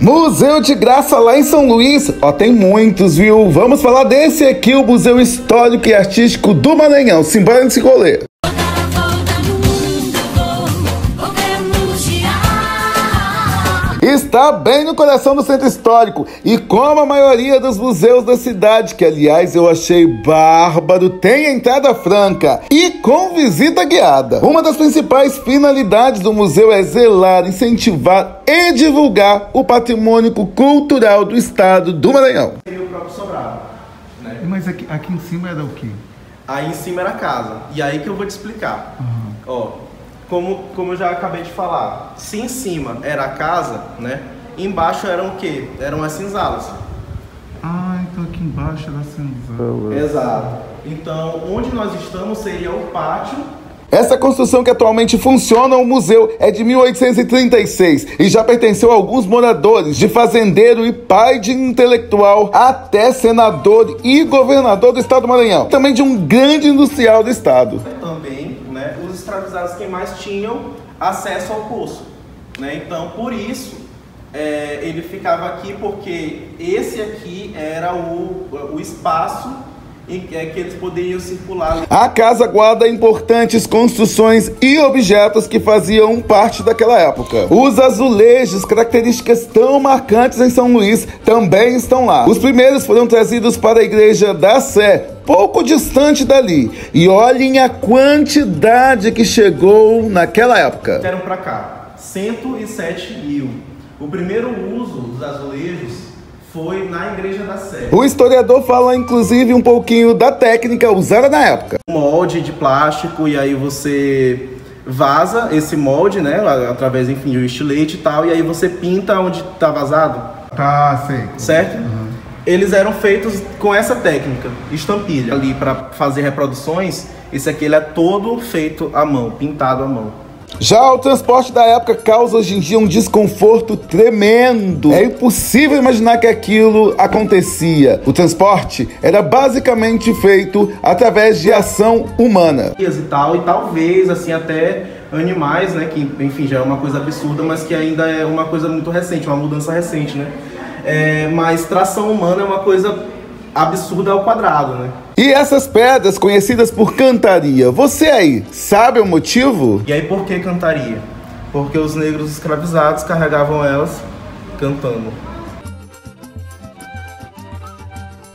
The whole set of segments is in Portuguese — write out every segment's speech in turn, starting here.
Museu de graça lá em São Luís, ó, tem muitos, viu? Vamos falar desse aqui, o Museu Histórico e Artístico do Maranhão. Simbora nesse rolê. Está bem no coração do Centro Histórico e como a maioria dos museus da cidade, que aliás eu achei bárbaro, tem entrada franca e com visita guiada. Uma das principais finalidades do museu é zelar, incentivar e divulgar o patrimônio cultural do estado do Maranhão. E o próprio sobrado, né? Mas aqui em cima era o quê? Aí em cima era a casa. E aí que eu vou te explicar. Ó, como eu já acabei de falar, se em cima era a casa, né? Embaixo eram o quê? Eram as senzalas. Ah, então aqui embaixo era a senzala. Exato. Então, onde nós estamos seria o pátio. Essa construção que atualmente funciona, o museu, é de 1836 e já pertenceu a alguns moradores, de fazendeiro e pai de intelectual até senador e governador do estado do Maranhão, também de um grande industrial do estado. Também, né, os escravizados que mais tinham acesso ao poço, né? Então, por isso, ele ficava aqui, porque esse aqui era o espaço em que eles poderiam circular. A casa guarda importantes construções e objetos que faziam parte daquela época. Os azulejos, características tão marcantes em São Luís, também estão lá. Os primeiros foram trazidos para a Igreja da Sé, pouco distante dali. E olhem a quantidade que chegou naquela época. Eram para cá 107 mil. O primeiro uso dos azulejos foi na Igreja da Sé. O historiador fala, inclusive, um pouquinho da técnica usada na época. Um molde de plástico, e aí você vaza esse molde, né, através, enfim, de um estilete e tal, e aí você pinta onde tá vazado. Tá, sei. Certo? Eles eram feitos com essa técnica, estampilha. Ali, para fazer reproduções, esse aqui ele é todo feito à mão, pintado à mão. Já o transporte da época causa hoje em dia um desconforto tremendo. É impossível imaginar que aquilo acontecia. O transporte era basicamente feito através de ação humana. E tal, e talvez assim até animais, né, que enfim já é uma coisa absurda, mas que ainda é uma coisa muito recente, uma mudança recente, né? Mas tração humana é uma coisa absurda ao quadrado, né? E essas pedras conhecidas por cantaria, você aí sabe o motivo? E aí por que cantaria? Porque os negros escravizados carregavam elas cantando.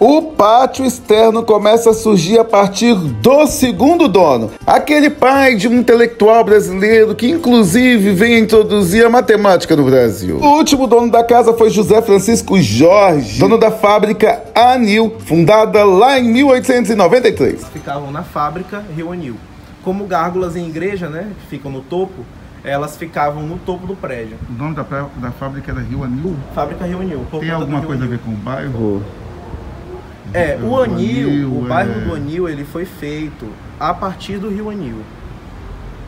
O pátio externo começa a surgir a partir do segundo dono, aquele pai de um intelectual brasileiro que inclusive veio introduzir a matemática no Brasil. O último dono da casa foi José Francisco Jorge, dono da fábrica Anil, fundada lá em 1893. Ficavam na fábrica Rio Anil. Como gárgulas em igreja, né, que ficam no topo, elas ficavam no topo do prédio. O nome da fábrica era Rio Anil? Fábrica Rio Anil. Tem alguma coisa a ver com o bairro? O Anil, o bairro do Anil, ele foi feito a partir do Rio Anil.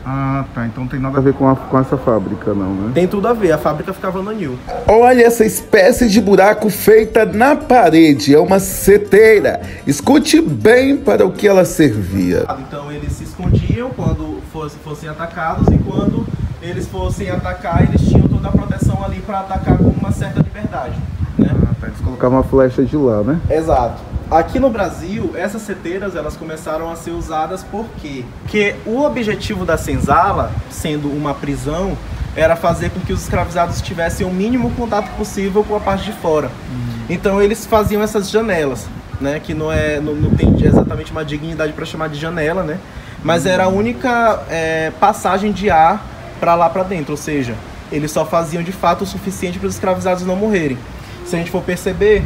Ah, tá. Então tem nada a ver com essa fábrica, não, né? Tem tudo a ver, a fábrica ficava no Anil. Olha essa espécie de buraco feita na parede, é uma seteira. Escute bem para o que ela servia. Então eles se escondiam quando fossem atacados, e quando eles fossem atacar, eles tinham toda a proteção ali para atacar com uma certa liberdade, né? Ah, tá. Eles colocavam uma flecha de lá, né? Exato. Aqui no Brasil, essas seteiras elas começaram a ser usadas por quê? Porque o objetivo da senzala, sendo uma prisão, era fazer com que os escravizados tivessem o mínimo contato possível com a parte de fora. Então eles faziam essas janelas, né? Que não tem exatamente uma dignidade para chamar de janela, né? Mas era a única passagem de ar para lá para dentro, ou seja, eles só faziam de fato o suficiente para os escravizados não morrerem. Se a gente for perceber,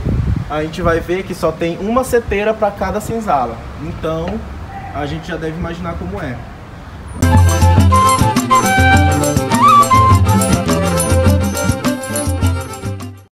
a gente vai ver que só tem uma seteira para cada senzala. Então, a gente já deve imaginar como é.